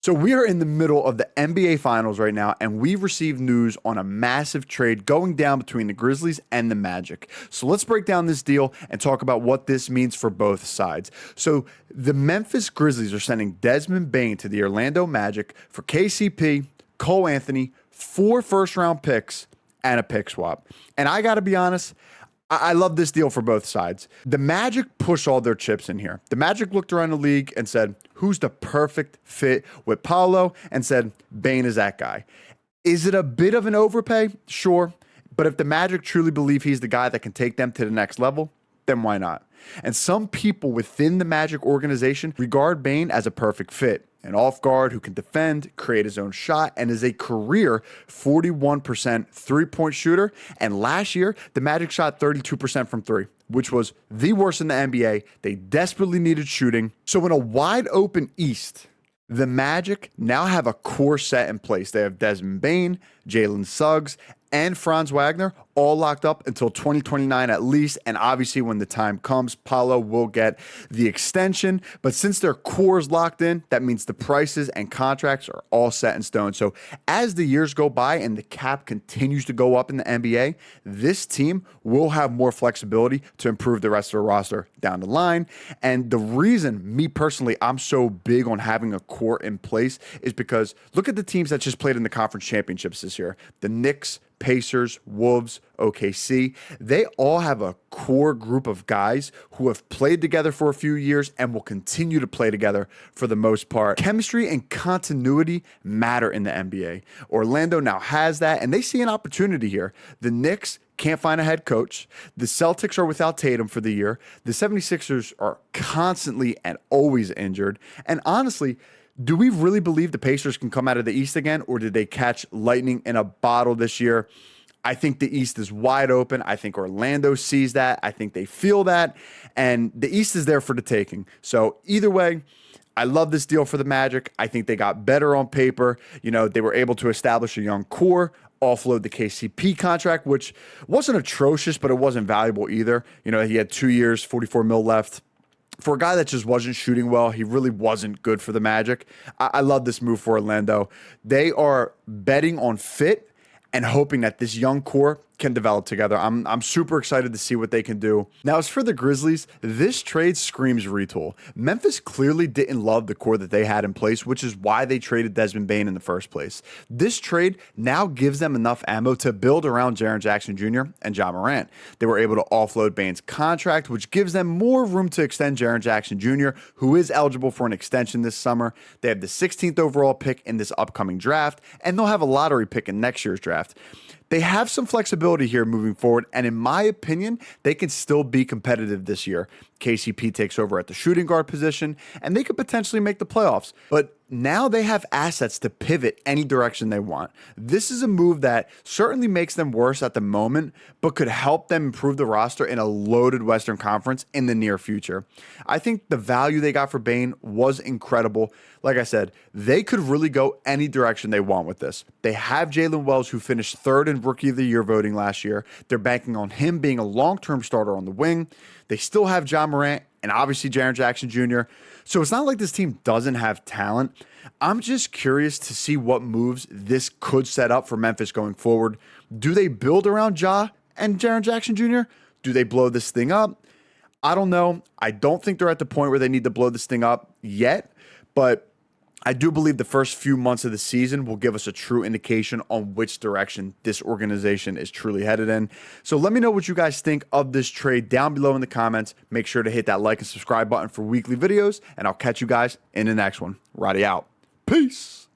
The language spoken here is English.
So we are in the middle of the NBA Finals right now, and we've received news on a massive trade going down between the Grizzlies and the Magic. So let's break down this deal and talk about what this means for both sides. So the Memphis Grizzlies are sending Desmond Bane to the Orlando Magic for KCP, Cole Anthony, 4 first-round picks, and a pick swap. And I got to be honest, I love this deal for both sides. The Magic push all their chips in here. The Magic looked around the league and said, who's the perfect fit with Paolo? And said, Bane is that guy. Is it a bit of an overpay? Sure. But if the Magic truly believe he's the guy that can take them to the next level, then why not? And some people within the Magic organization regard Bane as a perfect fit. An off guard who can defend, create his own shot, and is a career 41% three-point shooter. And last year, the Magic shot 32% from three, which was the worst in the NBA. They desperately needed shooting. So in a wide open East, the Magic now have a core set in place. They have Desmond Bane, Jalen Suggs, and Franz Wagner all locked up until 2029 at least. And obviously when the time comes, Paolo will get the extension. But since their core is locked in, that means the prices and contracts are all set in stone. So as the years go by and the cap continues to go up in the NBA, this team will have more flexibility to improve the rest of the roster down the line. And the reason, me personally, I'm so big on having a core in place is because look at the teams that just played in the conference championships this year. The Knicks, Pacers, Wolves, OKC, they all have a core group of guys who have played together for a few years and will continue to play together for the most part. Chemistry and continuity matter in the NBA. Orlando now has that, and they see an opportunity here. The Knicks can't find a head coach. The Celtics are without Tatum for the year. The 76ers are constantly and always injured. And honestly, do we really believe the Pacers can come out of the East again, or did they catch lightning in a bottle this year? I think the East is wide open. I think Orlando sees that. I think they feel that. And the East is there for the taking. So either way, I love this deal for the Magic. I think they got better on paper. You know, they were able to establish a young core, offload the KCP contract, which wasn't atrocious, but it wasn't valuable either. You know, he had 2 years, 44 mil left. For a guy that just wasn't shooting well, he really wasn't good for the Magic. I love this move for Orlando. They are betting on fit and hoping that this young core can develop together. I'm super excited to see what they can do. Now, as for the Grizzlies, this trade screams retool. Memphis clearly didn't love the core that they had in place, which is why they traded Desmond Bane in the first place. This trade now gives them enough ammo to build around Jaren Jackson Jr. and Ja Morant. They were able to offload Bane's contract, which gives them more room to extend Jaren Jackson Jr., who is eligible for an extension this summer. They have the 16th overall pick in this upcoming draft, and they'll have a lottery pick in next year's draft. They have some flexibility here moving forward, and in my opinion, they can still be competitive this year. KCP takes over at the shooting guard position, and they could potentially make the playoffs. But now they have assets to pivot any direction they want. This is a move that certainly makes them worse at the moment, but could help them improve the roster in a loaded Western Conference in the near future. I think the value they got for Bane was incredible. Like I said, they could really go any direction they want with this. They have Jalen Wells, who finished third in Rookie of the Year voting last year. They're banking on him being a long-term starter on the wing. They still have Ja Morant and obviously Jaren Jackson Jr. So it's not like this team doesn't have talent. I'm just curious to see what moves this could set up for Memphis going forward. Do they build around Ja and Jaren Jackson Jr.? Do they blow this thing up? I don't know. I don't think they're at the point where they need to blow this thing up yet, but I do believe the first few months of the season will give us a true indication on which direction this organization is truly headed in. So let me know what you guys think of this trade down below in the comments. Make sure to hit that like and subscribe button for weekly videos, and I'll catch you guys in the next one. Roddy out. Peace.